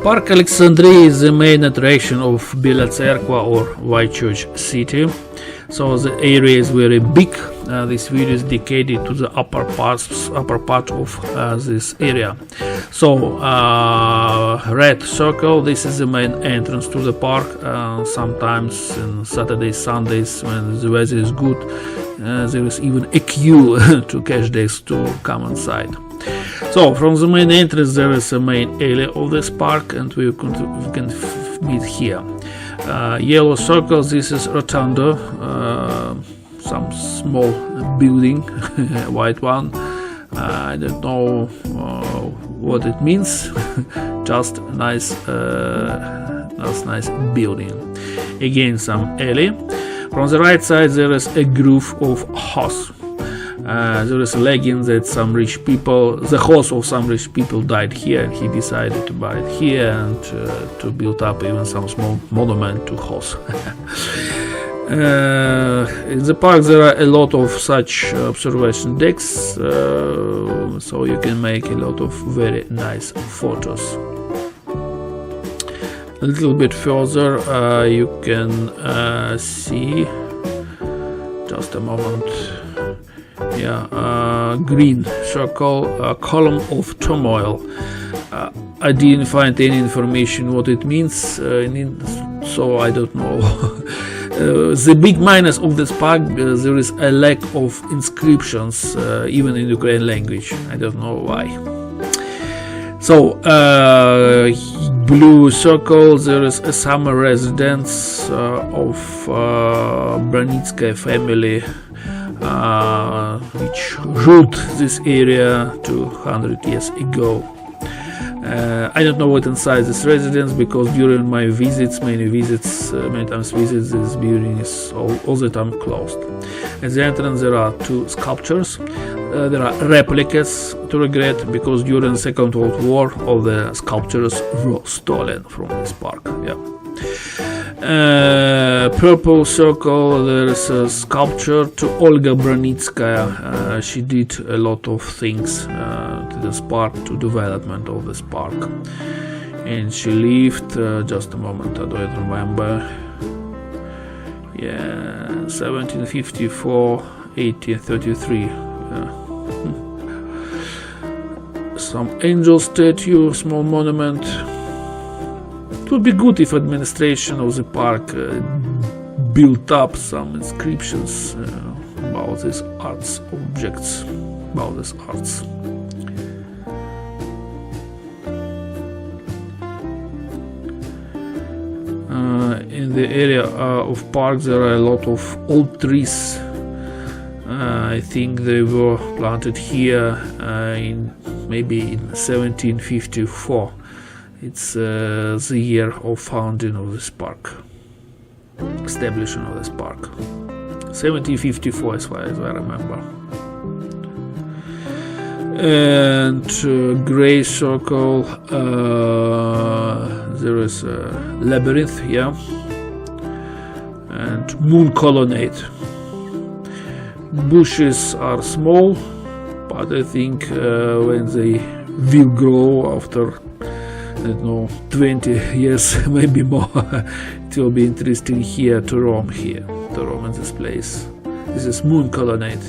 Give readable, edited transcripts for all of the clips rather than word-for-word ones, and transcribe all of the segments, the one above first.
Park Alexandria is the main attraction of Bila Tserkva or White Church City. So the area is very big. This video is dedicated to the upper part of this area. So red circle, this is the main entrance to the park. Sometimes on Saturdays, Sundays, when the weather is good, there is even a queue to catch this to come inside. So from the main entrance there is a main area of this park, and we can meet here. Yellow circles, this is rotunda, some small building, white one. I don't know what it means. Just nice building. Again some alley. From the right side there is a grove of horse. There is a legend that the horse of some rich people died here, and he decided to buy it here and to build up even some small monument to horse. In the park there are a lot of such observation decks, so you can make a lot of very nice photos. A little bit further you can see, just a moment, green circle, column of turmoil. I didn't find any information what it means, so I don't know. The big minus of this park, there is a lack of inscriptions, even in Ukrainian language. I don't know why. So blue circle, there is a summer residence of Branicki family, which ruled this area 200 years ago. I don't know what inside this residence, because during my visits, many times visits, this building is all the time closed. At the entrance there are two sculptures. There are replicas, to regret, because during the Second World War all the sculptures were stolen from this park. Purple circle, there is a sculpture to Olga Branicki. She did a lot of things to this park, to development of this park, and she lived, just a moment, I don't remember, 1754, 1833. Some angel statue, small monument. It would be good if administration of the park built up some inscriptions about these arts objects, about these arts. In the area of park there are a lot of old trees. I think they were planted here maybe in 1754. It's the year of founding of this park, establishment of this park, 1754 as far as I remember. And gray circle, there is a labyrinth here, and moon colonnade. Bushes are small, but I think when they will grow after, I don't know, 20 years, maybe more, it will be interesting here to roam in this place. This is moon colonnade.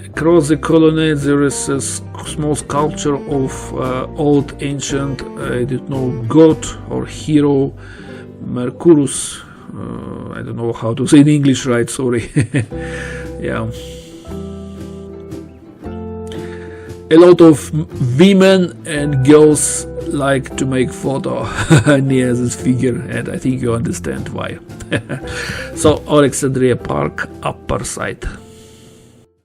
Across the colonnade there is a small sculpture of old ancient, I don't know, god or hero, Mercurus. I don't know how to say in English, right? Sorry. A lot of women and girls like to make photo near this figure, and I think you understand why. So Alexandria Park, upper side.